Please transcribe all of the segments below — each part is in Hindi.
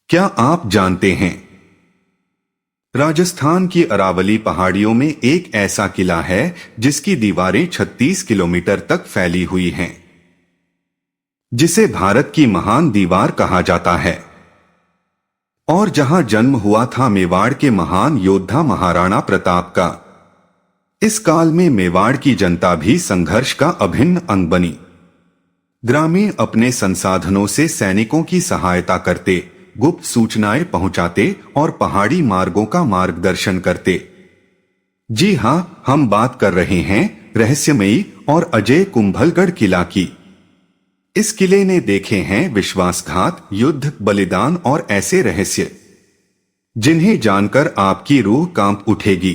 क्या आप जानते हैं, राजस्थान की अरावली पहाड़ियों में एक ऐसा किला है जिसकी दीवारें 36 किलोमीटर तक फैली हुई हैं, जिसे भारत की महान दीवार कहा जाता है और जहां जन्म हुआ था मेवाड़ के महान योद्धा महाराणा प्रताप का। इस काल में मेवाड़ की जनता भी संघर्ष का अभिन्न अंग बनी। ग्रामीण अपने संसाधनों से सैनिकों की सहायता करते, गुप्त सूचनाएं पहुंचाते और पहाड़ी मार्गों का मार्गदर्शन करते। जी हां, हम बात कर रहे हैं रहस्यमयी और अजय कुंभलगढ़ किला की। इस किले ने देखे हैं विश्वासघात, युद्ध, बलिदान और ऐसे रहस्य जिन्हें जानकर आपकी रूह कांप उठेगी।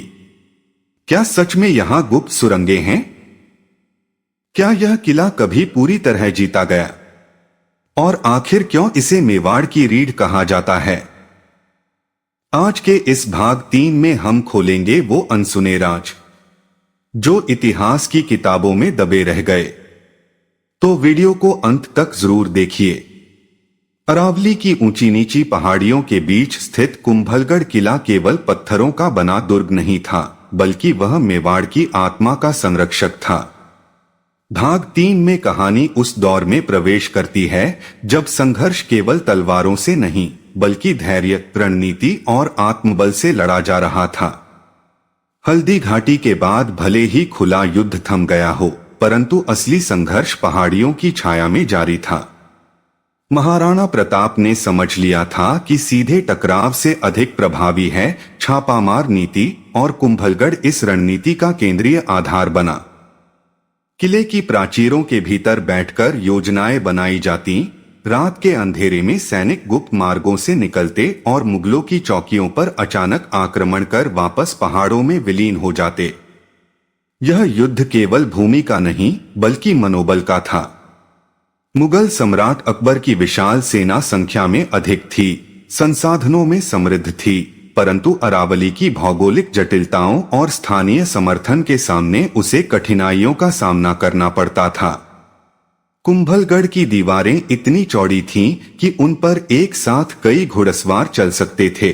क्या सच में यहां गुप्त सुरंगें हैं? क्या यह किला कभी पूरी तरह जीता गया? और आखिर क्यों इसे मेवाड़ की रीढ़ कहा जाता है? आज के इस भाग 3 में हम खोलेंगे वो अनसुने राज जो इतिहास की किताबों में दबे रह गए। तो वीडियो को अंत तक जरूर देखिए। अरावली की ऊंची नीची पहाड़ियों के बीच स्थित कुंभलगढ़ किला केवल पत्थरों का बना दुर्ग नहीं था, बल्कि वह मेवाड़ की आत्मा का संरक्षक था। भाग 3 में कहानी उस दौर में प्रवेश करती है जब संघर्ष केवल तलवारों से नहीं, बल्कि धैर्य, रणनीति और आत्मबल से लड़ा जा रहा था। हल्दी घाटी के बाद भले ही खुला युद्ध थम गया हो, परंतु असली संघर्ष पहाड़ियों की छाया में जारी था। महाराणा प्रताप ने समझ लिया था कि सीधे टकराव से अधिक प्रभावी है छापामार नीति, और कुंभलगढ़ इस रणनीति का केंद्रीय आधार बना। किले की प्राचीरों के भीतर बैठकर योजनाएं बनाई जाती, रात के अंधेरे में सैनिक गुप्त मार्गों से निकलते और मुगलों की चौकियों पर अचानक आक्रमण कर वापस पहाड़ों में विलीन हो जाते। यह युद्ध केवल भूमि का नहीं, बल्कि मनोबल का था। मुगल सम्राट अकबर की विशाल सेना संख्या में अधिक थी, संसाधनों में समृद्ध थी, परंतु अरावली की भौगोलिक जटिलताओं और स्थानीय समर्थन के सामने उसे कठिनाइयों का सामना करना पड़ता था। कुंभलगढ़ की दीवारें इतनी चौड़ी थीं कि उन पर एक साथ कई घुड़सवार चल सकते थे।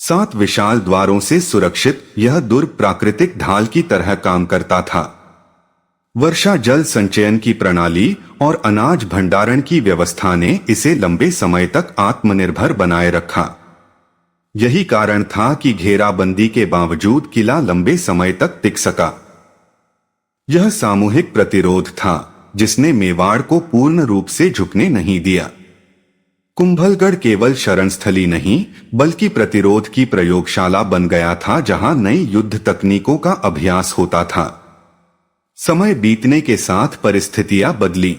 7 विशाल द्वारों से सुरक्षित यह दुर्ग प्राकृतिक ढाल की तरह काम करता था। वर्षा जल संचयन की प्रणाली और अनाज भंडारण की व्यवस्था ने इसे लंबे समय तक आत्मनिर्भर बनाए रखा। यही कारण था कि घेराबंदी के बावजूद किला लंबे समय तक टिक सका। यह सामूहिक प्रतिरोध था जिसने मेवाड़ को पूर्ण रूप से झुकने नहीं दिया। कुंभलगढ़ केवल शरणस्थली नहीं, बल्कि प्रतिरोध की प्रयोगशाला बन गया था, जहां नई युद्ध तकनीकों का अभ्यास होता था। समय बीतने के साथ परिस्थितियां बदली,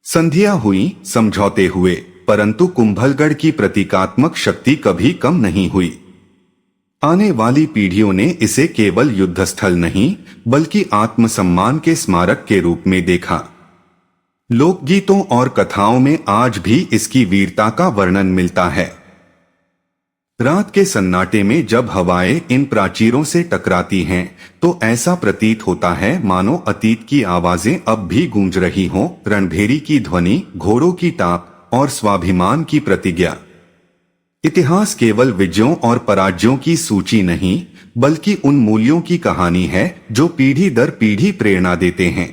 संधियां हुई, समझौते हुए, परंतु कुंभलगढ़ की प्रतीकात्मक शक्ति कभी कम नहीं हुई। आने वाली पीढ़ियों ने इसे केवल युद्धस्थल नहीं, बल्कि आत्मसम्मान के स्मारक के रूप में देखा। लोकगीतों और कथाओं में आज भी इसकी वीरता का वर्णन मिलता है। रात के सन्नाटे में जब हवाएं इन प्राचीरों से टकराती हैं, तो ऐसा प्रतीत होता है मानो अतीत की आवाजें अब भी गूंज रही हों, रणभेरी की ध्वनि, घोड़ों की टाप और स्वाभिमान की प्रतिज्ञा। इतिहास केवल विजयों और पराजयों की सूची नहीं, बल्कि उन मूल्यों की कहानी है जो पीढ़ी दर पीढ़ी प्रेरणा देते हैं।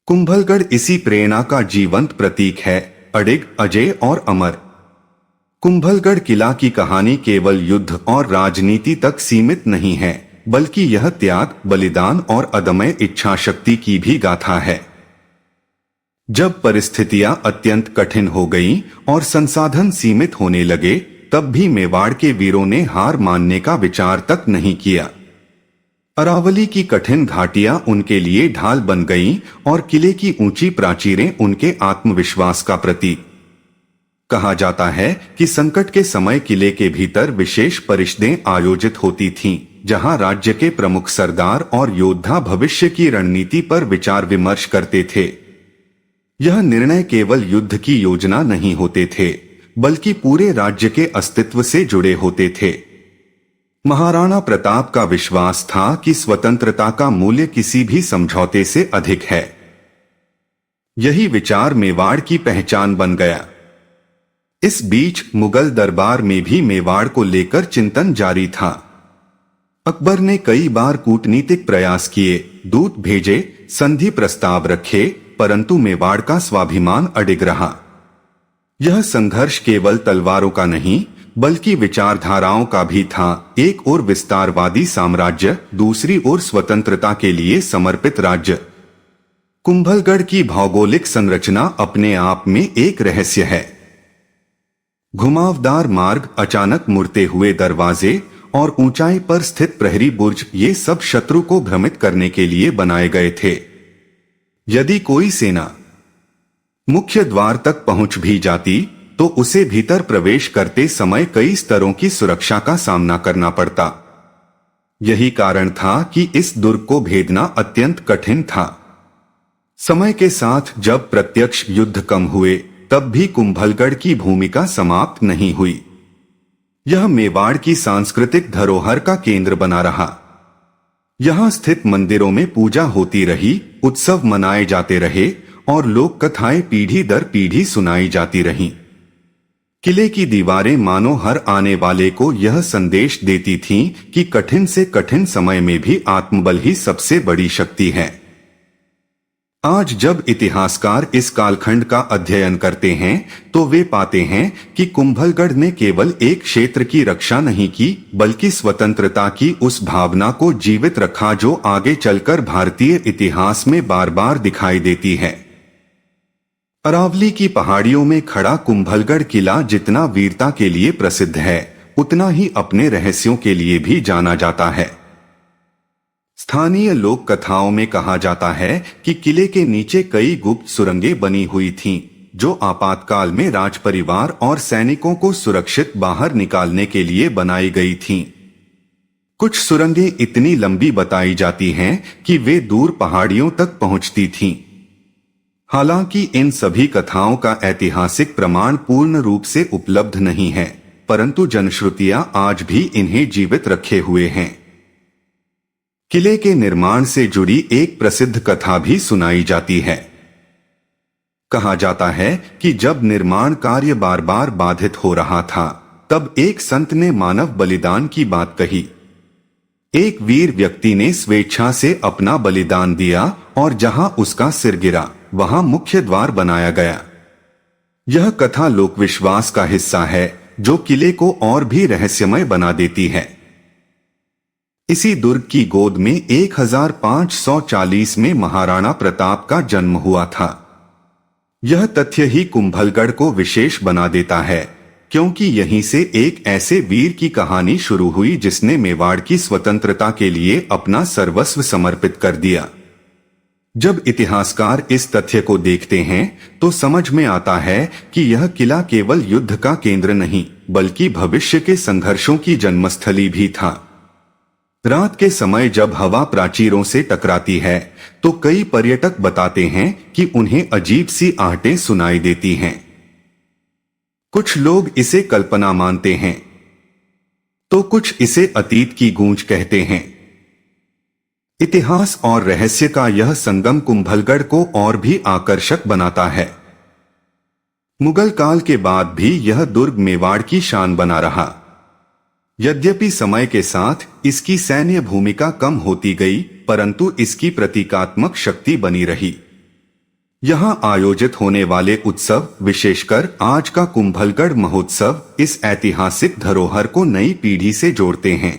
कुंभलगढ़ इसी प्रेरणा का जीवंत प्रतीक है, अडिग, अजय और अमर। कुंभलगढ़ किला की कहानी केवल युद्ध और राजनीति तक सीमित नहीं है, बल्कि यह त्याग, बलिदान और अदम्य इच्छा शक्ति की भी गाथा है। जब परिस्थितियां अत्यंत कठिन हो गईं और संसाधन सीमित होने लगे, तब भी मेवाड़ के वीरों ने हार मानने का विचार तक नहीं किया। अरावली की कठिन घाटियां उनके लिए ढाल बन गईं और किले की ऊंची प्राचीरें उनके आत्मविश्वास का प्रतीक। कहा जाता है कि संकट के समय किले के भीतर विशेष परिषदें आयोजित होती थीं, जहां राज्य के प्रमुख सरदार और योद्धा भविष्य की रणनीति पर विचार विमर्श करते थे। यह निर्णय केवल युद्ध की योजना नहीं होते थे, बल्कि पूरे राज्य के अस्तित्व से जुड़े होते थे। महाराणा प्रताप का विश्वास था कि स्वतंत्रता का मूल्य किसी भी समझौते से अधिक है। यही विचार मेवाड़ की पहचान बन गया। इस बीच मुगल दरबार में भी मेवाड़ को लेकर चिंतन जारी था। अकबर ने कई बार कूटनीतिक प्रयास किए, दूत भेजे, संधि प्रस्ताव रखे, परंतु मेवाड़ का स्वाभिमान अडिग रहा। यह संघर्ष केवल तलवारों का नहीं बल्कि विचारधाराओं का भी था। एक ओर विस्तारवादी साम्राज्य, दूसरी ओर स्वतंत्रता के लिए समर्पित राज्य। कुंभलगढ़ की भौगोलिक संरचना अपने आप में एक रहस्य है। घुमावदार मार्ग, अचानक मुड़ते हुए दरवाजे और ऊंचाई पर स्थित प्रहरी बुर्ज, ये सब शत्रु को भ्रमित करने के लिए बनाए गए थे। यदि कोई सेना मुख्य द्वार तक पहुंच भी जाती तो उसे भीतर प्रवेश करते समय कई स्तरों की सुरक्षा का सामना करना पड़ता। यही कारण था कि इस दुर्ग को भेदना अत्यंत कठिन था। समय के साथ जब प्रत्यक्ष युद्ध कम हुए, तब भी कुंभलगढ़ की भूमिका समाप्त नहीं हुई। यह मेवाड़ की सांस्कृतिक धरोहर का केंद्र बना रहा। यहां स्थित मंदिरों में पूजा होती रही, उत्सव मनाए जाते रहे और लोक कथाएं पीढ़ी दर पीढ़ी सुनाई जाती रहीं। किले की दीवारें मानो हर आने वाले को यह संदेश देती थीं कि कठिन से कठिन समय में भी आत्मबल ही सबसे बड़ी शक्ति है। आज जब इतिहासकार इस कालखंड का अध्ययन करते हैं तो वे पाते हैं कि कुंभलगढ़ ने केवल एक क्षेत्र की रक्षा नहीं की बल्कि स्वतंत्रता की उस भावना को जीवित रखा जो आगे चलकर भारतीय इतिहास में बार बार दिखाई देती है। अरावली की पहाड़ियों में खड़ा कुंभलगढ़ किला जितना वीरता के लिए प्रसिद्ध है, उतना ही अपने रहस्यों के लिए भी जाना जाता है। स्थानीय लोक कथाओं में कहा जाता है कि किले के नीचे कई गुप्त सुरंगें बनी हुई थीं, जो आपातकाल में राजपरिवार और सैनिकों को सुरक्षित बाहर निकालने के लिए बनाई गई थीं। कुछ सुरंगें इतनी लंबी बताई जाती हैं कि वे दूर पहाड़ियों तक पहुंचती थीं। हालांकि इन सभी कथाओं का ऐतिहासिक प्रमाण पूर्ण रूप से उपलब्ध नहीं है, परंतु जनश्रुतियां आज भी इन्हें जीवित रखे हुए हैं। किले के निर्माण से जुड़ी एक प्रसिद्ध कथा भी सुनाई जाती है। कहा जाता है कि जब निर्माण कार्य बार बार बाधित हो रहा था, तब एक संत ने मानव बलिदान की बात कही। एक वीर व्यक्ति ने स्वेच्छा से अपना बलिदान दिया और जहां उसका सिर गिरा, वहां मुख्य द्वार बनाया गया। यह कथा लोकविश्वास का हिस्सा है जो किले को और भी रहस्यमय बना देती है। इसी दुर्ग की गोद में 1540 में महाराणा प्रताप का जन्म हुआ था। यह तथ्य ही कुंभलगढ़ को विशेष बना देता है, क्योंकि यहीं से एक ऐसे वीर की कहानी शुरू हुई जिसने मेवाड़ की स्वतंत्रता के लिए अपना सर्वस्व समर्पित कर दिया। जब इतिहासकार इस तथ्य को देखते हैं तो समझ में आता है कि यह किला केवल युद्ध का केंद्र नहीं बल्कि भविष्य के संघर्षों की जन्मस्थली भी था। रात के समय जब हवा प्राचीरों से टकराती है तो कई पर्यटक बताते हैं कि उन्हें अजीब सी आहटें सुनाई देती हैं। कुछ लोग इसे कल्पना मानते हैं तो कुछ इसे अतीत की गूंज कहते हैं। इतिहास और रहस्य का यह संगम कुंभलगढ़ को और भी आकर्षक बनाता है। मुगल काल के बाद भी यह दुर्ग मेवाड़ की शान बना रहा। यद्यपि समय के साथ इसकी सैन्य भूमिका कम होती गई, परंतु इसकी प्रतीकात्मक शक्ति बनी रही। यहां आयोजित होने वाले उत्सव, विशेषकर आज का कुंभलगढ़ महोत्सव, इस ऐतिहासिक धरोहर को नई पीढ़ी से जोड़ते हैं।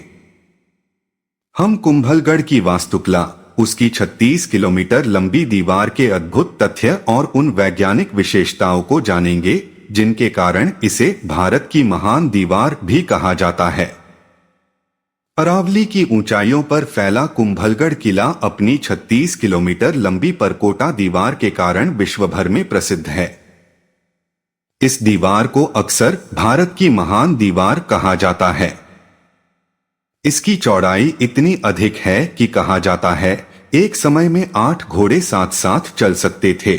हम कुंभलगढ़ की वास्तुकला, उसकी 36 किलोमीटर लंबी दीवार के अद्भुत तथ्य और उन वैज्ञानिक विशेषताओं को जानेंगे जिनके कारण इसे भारत की महान दीवार भी कहा जाता है। अरावली की ऊंचाइयों पर फैला कुंभलगढ़ किला अपनी 36 किलोमीटर लंबी परकोटा दीवार के कारण विश्वभर में प्रसिद्ध है। इस दीवार को अक्सर भारत की महान दीवार कहा जाता है। इसकी चौड़ाई इतनी अधिक है कि कहा जाता है एक समय में 8 घोड़े साथ साथ चल सकते थे।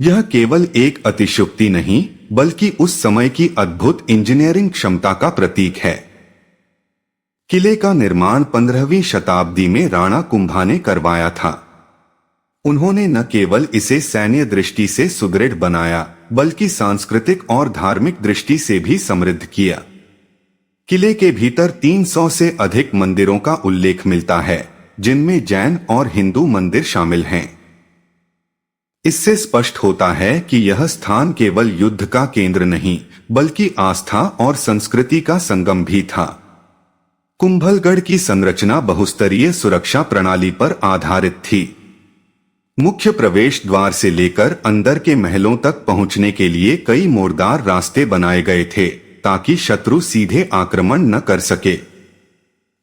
यह केवल एक अतिशयोक्ति नहीं बल्कि उस समय की अद्भुत इंजीनियरिंग क्षमता का प्रतीक है। किले का निर्माण 15वीं शताब्दी में राणा कुंभा ने करवाया था। उन्होंने न केवल इसे सैन्य दृष्टि से सुदृढ़ बनाया बल्कि सांस्कृतिक और धार्मिक दृष्टि से भी समृद्ध किया। किले के भीतर 300 से अधिक मंदिरों का उल्लेख मिलता है, जिनमें जैन और हिंदू मंदिर शामिल हैं। इससे स्पष्ट होता है कि यह स्थान केवल युद्ध का केंद्र नहीं, बल्कि आस्था और संस्कृति का संगम भी था। कुंभलगढ़ की संरचना बहुस्तरीय सुरक्षा प्रणाली पर आधारित थी। मुख्य प्रवेश द्वार से लेकर अंदर के महलों तक पहुंचने के लिए कई मोड़दार रास्ते बनाए गए थे, ताकि शत्रु सीधे आक्रमण न कर सके।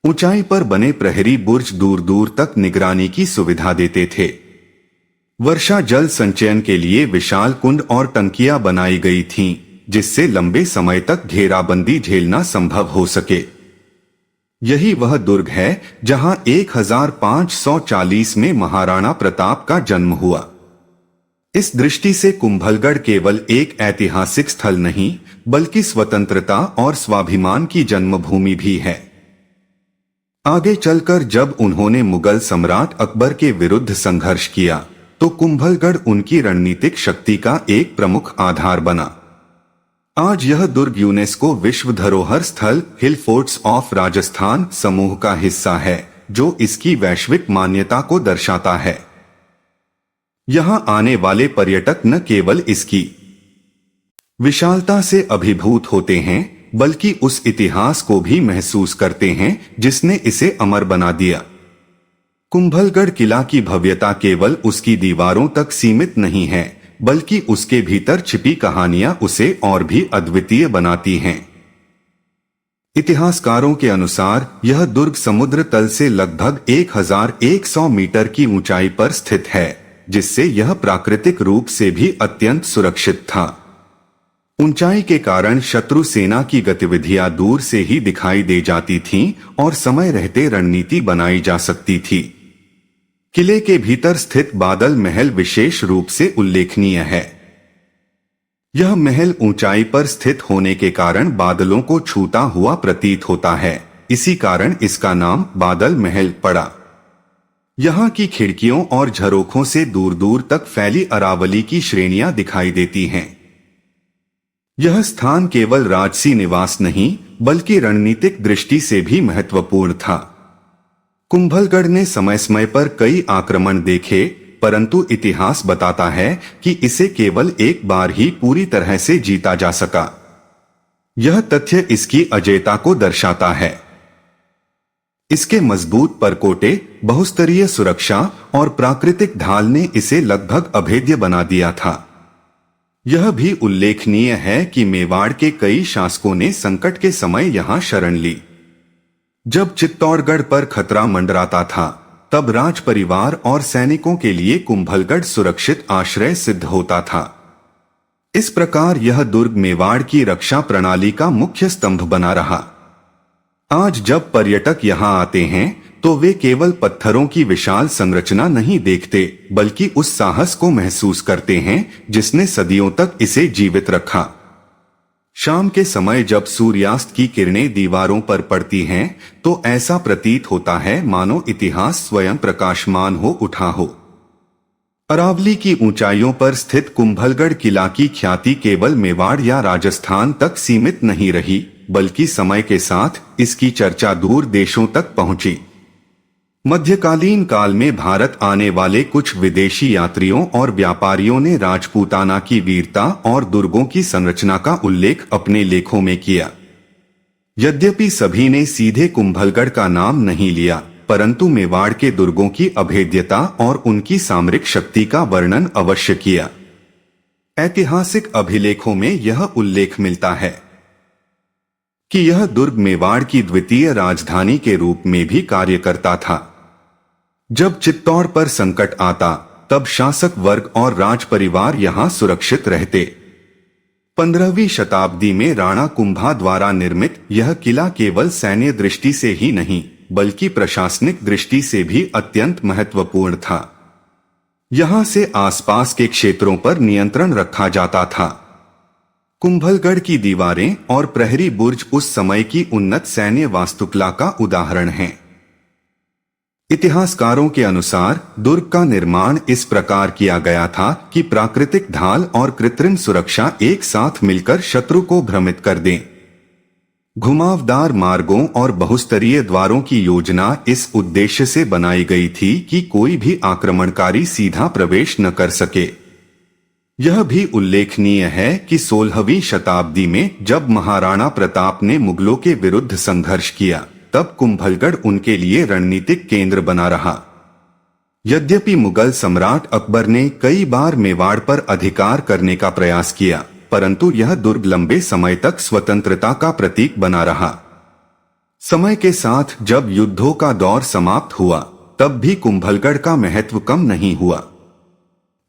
ऊंचाई पर बने प्रहरी बुर्ज दूर दूर तक निगरानी की सुविधा देते थे। वर्षा जल संचयन के लिए विशाल कुंड और टंकियां बनाई गई थीं, जिससे लंबे समय तक घेराबंदी झेलना संभव हो सके। यही वह दुर्ग है जहां 1540 में महाराणा प्रताप का जन्म हुआ। इस दृष्टि से कुंभलगढ़ केवल एक ऐतिहासिक स्थल नहीं, बल्कि स्वतंत्रता और स्वाभिमान की जन्मभूमि भी है। आगे चलकर जब उन्होंने मुगल सम्राट अकबर के विरुद्ध संघर्ष किया, तो कुंभलगढ़ उनकी रणनीतिक शक्ति का एक प्रमुख आधार बना। आज यह दुर्ग यूनेस्को विश्व धरोहर स्थल हिल फोर्ट्स ऑफ राजस्थान समूह का हिस्सा है, जो इसकी वैश्विक मान्यता को दर्शाता है। यहां आने वाले पर्यटक न केवल इसकी विशालता से अभिभूत होते हैं, बल्कि उस इतिहास को भी महसूस करते हैं जिसने इसे अमर बना दिया। कुंभलगढ़ किला की भव्यता केवल उसकी दीवारों तक सीमित नहीं है, बल्कि उसके भीतर छिपी कहानियां उसे और भी अद्वितीय बनाती हैं। इतिहासकारों के अनुसार यह दुर्ग समुद्र तल से लगभग 1100 मीटर की ऊंचाई पर स्थित है, जिससे यह प्राकृतिक रूप से भी अत्यंत सुरक्षित था। ऊंचाई के कारण शत्रु सेना की गतिविधियां दूर से ही दिखाई दे जाती थीं और समय रहते रणनीति बनाई जा सकती थी। किले के भीतर स्थित बादल महल विशेष रूप से उल्लेखनीय है। यह महल ऊंचाई पर स्थित होने के कारण बादलों को छूता हुआ प्रतीत होता है, इसी कारण इसका नाम बादल महल पड़ा। यहाँ की खिड़कियों और झरोखों से दूर दूर तक फैली अरावली की श्रेणियां दिखाई देती हैं। यह स्थान केवल राजसी निवास नहीं, बल्कि रणनीतिक दृष्टि से भी महत्वपूर्ण था। कुंभलगढ़ ने समय समय पर कई आक्रमण देखे, परंतु इतिहास बताता है कि इसे केवल एक बार ही पूरी तरह से जीता जा सका। यह तथ्य इसकी अजेयता को दर्शाता है। इसके मजबूत परकोटे, बहुस्तरीय सुरक्षा और प्राकृतिक ढाल ने इसे लगभग अभेद्य बना दिया था। यह भी उल्लेखनीय है कि मेवाड़ के कई शासकों ने संकट के समय यहां शरण ली। जब चित्तौड़गढ़ पर खतरा मंडराता था, तब राज परिवार और सैनिकों के लिए कुंभलगढ़ सुरक्षित आश्रय सिद्ध होता था। इस प्रकार यह दुर्ग मेवाड़ की रक्षा प्रणाली का मुख्य स्तंभ बना रहा। आज जब पर्यटक यहां आते हैं, तो वे केवल पत्थरों की विशाल संरचना नहीं देखते, बल्कि उस साहस को महसूस करते हैं जिसने सदियों तक इसे जीवित रखा। शाम के समय जब सूर्यास्त की किरणें दीवारों पर पड़ती हैं, तो ऐसा प्रतीत होता है मानो इतिहास स्वयं प्रकाशमान हो उठा हो। अरावली की ऊंचाइयों पर स्थित कुंभलगढ़ किला की ख्याति केवल मेवाड़ या राजस्थान तक सीमित नहीं रही, बल्कि समय के साथ इसकी चर्चा दूर देशों तक पहुंची। मध्यकालीन काल में भारत आने वाले कुछ विदेशी यात्रियों और व्यापारियों ने राजपूताना की वीरता और दुर्गों की संरचना का उल्लेख अपने लेखों में किया। यद्यपि सभी ने सीधे कुंभलगढ़ का नाम नहीं लिया, परंतु मेवाड़ के दुर्गों की अभेद्यता और उनकी सामरिक शक्ति का वर्णन अवश्य किया। ऐतिहासिक अभिलेखों में यह उल्लेख मिलता है कि यह दुर्ग मेवाड़ की द्वितीय राजधानी के रूप में भी कार्य करता था। जब चित्तौड़ पर संकट आता, तब शासक वर्ग और राज परिवार यहां सुरक्षित रहते। 15वीं शताब्दी में राणा कुंभा द्वारा निर्मित यह किला केवल सैन्य दृष्टि से ही नहीं, बल्कि प्रशासनिक दृष्टि से भी अत्यंत महत्वपूर्ण था। यहां से आसपास के क्षेत्रों पर नियंत्रण रखा जाता था। कुंभलगढ़ की दीवारें और प्रहरी बुर्ज उस समय की उन्नत सैन्य वास्तुकला का उदाहरण हैं। इतिहासकारों के अनुसार दुर्ग का निर्माण इस प्रकार किया गया था कि प्राकृतिक ढाल और कृत्रिम सुरक्षा एक साथ मिलकर शत्रु को भ्रमित कर दें। घुमावदार मार्गों और बहुस्तरीय द्वारों की योजना इस उद्देश्य से बनाई गई थी कि कोई भी आक्रमणकारी सीधा प्रवेश न कर सके। यह भी उल्लेखनीय है कि 16वीं शताब्दी में जब महाराणा प्रताप ने मुगलों के विरुद्ध संघर्ष किया, तब कुंभलगढ़ उनके लिए रणनीतिक केंद्र बना रहा। यद्यपि मुगल सम्राट अकबर ने कई बार मेवाड़ पर अधिकार करने का प्रयास किया, परंतु यह दुर्ग लंबे समय तक स्वतंत्रता का प्रतीक बना रहा। समय के साथ जब युद्धों का दौर समाप्त हुआ, तब भी कुंभलगढ़ का महत्व कम नहीं हुआ।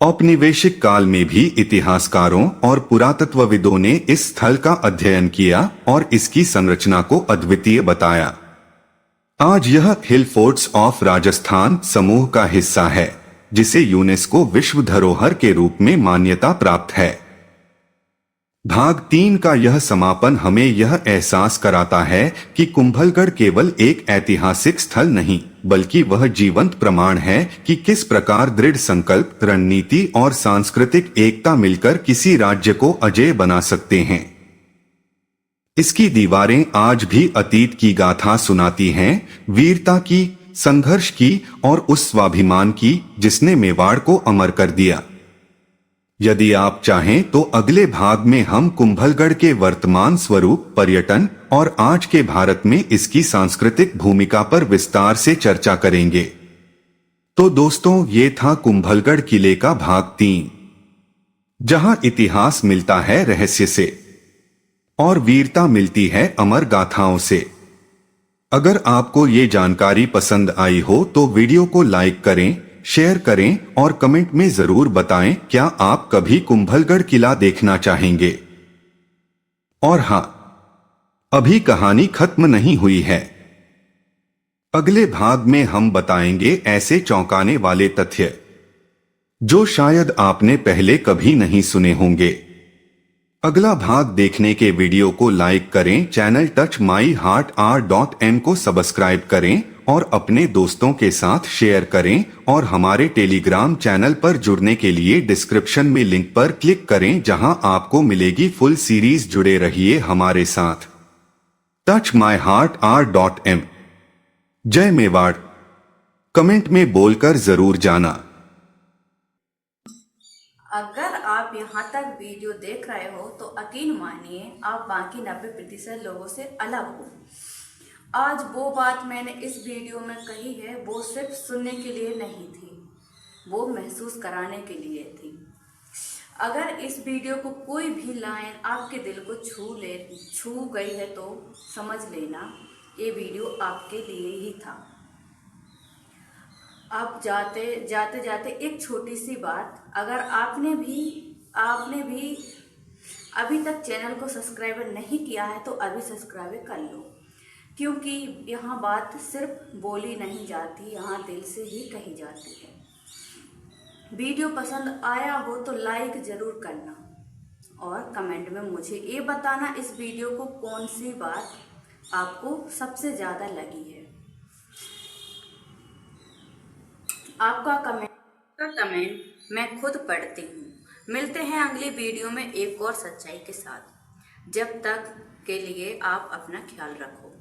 औपनिवेशिक काल में भी इतिहासकारों और पुरातत्वविदों ने इस स्थल का अध्ययन किया और इसकी संरचना को अद्वितीय बताया। आज यह हिल फोर्ट्स ऑफ राजस्थान समूह का हिस्सा है, जिसे यूनेस्को विश्व धरोहर के रूप में मान्यता प्राप्त है। भाग 3 का यह समापन हमें यह एहसास कराता है कि कुंभलगढ़ केवल एक ऐतिहासिक स्थल नहीं, बल्कि वह जीवंत प्रमाण है कि किस प्रकार दृढ़ संकल्प, रणनीति और सांस्कृतिक एकता मिलकर किसी राज्य को अजेय बना सकते हैं। इसकी दीवारें आज भी अतीत की गाथा सुनाती हैं, वीरता की, संघर्ष की और उस स्वाभिमान की जिसने मेवाड़ को अमर कर दिया। यदि आप चाहें तो अगले भाग में हम कुंभलगढ़ के वर्तमान स्वरूप, पर्यटन और आज के भारत में इसकी सांस्कृतिक भूमिका पर विस्तार से चर्चा करेंगे। तो दोस्तों, ये था कुंभलगढ़ किले का भाग 3, जहां इतिहास मिलता है रहस्य से और वीरता मिलती है अमर गाथाओं से। अगर आपको ये जानकारी पसंद आई हो तो वीडियो को लाइक करें, शेयर करें और कमेंट में जरूर बताएं क्या आप कभी कुंभलगढ़ किला देखना चाहेंगे। और हां, अभी कहानी खत्म नहीं हुई है। अगले भाग में हम बताएंगे ऐसे चौंकाने वाले तथ्य जो शायद आपने पहले कभी नहीं सुने होंगे। अगला भाग देखने के वीडियो को लाइक करें, channel touch my heart R.M को सब्सक्राइब करें और अपने दोस्तों के साथ शेयर करें और हमारे टेलीग्राम चैनल पर जुड़ने के लिए डिस्क्रिप्शन में लिंक पर क्लिक करें, जहां आपको मिलेगी फुल सीरीज। जुड़े रहिए हमारे साथ। Touch my heart R.M। जय मेवाड़ कमेंट में बोलकर जरूर जाना। अगर आप यहाँ तक वीडियो देख रहे हो तो यकीन मानिए आप बाकी 90% लोगों से अलग हो। आज वो बात मैंने इस वीडियो में कही है, वो सिर्फ सुनने के लिए नहीं थी, वो महसूस कराने के लिए थी। अगर इस वीडियो को कोई भी लाइन आपके दिल को छू गई है तो समझ लेना ये वीडियो आपके लिए ही था। अब जाते जाते एक छोटी सी बात, अगर आपने भी अभी तक चैनल को सब्सक्राइब नहीं किया है तो अभी सब्सक्राइब कर लो, क्योंकि यहाँ बात सिर्फ बोली नहीं जाती, यहाँ दिल से ही कही जाती है। वीडियो पसंद आया हो तो लाइक ज़रूर करना और कमेंट में मुझे ये बताना इस वीडियो को कौन सी बात आपको सबसे ज़्यादा लगी है। आपका कमेंट मैं खुद पढ़ती हूँ। मिलते हैं अगली वीडियो में एक और सच्चाई के साथ। जब तक के लिए आप अपना ख्याल रखो।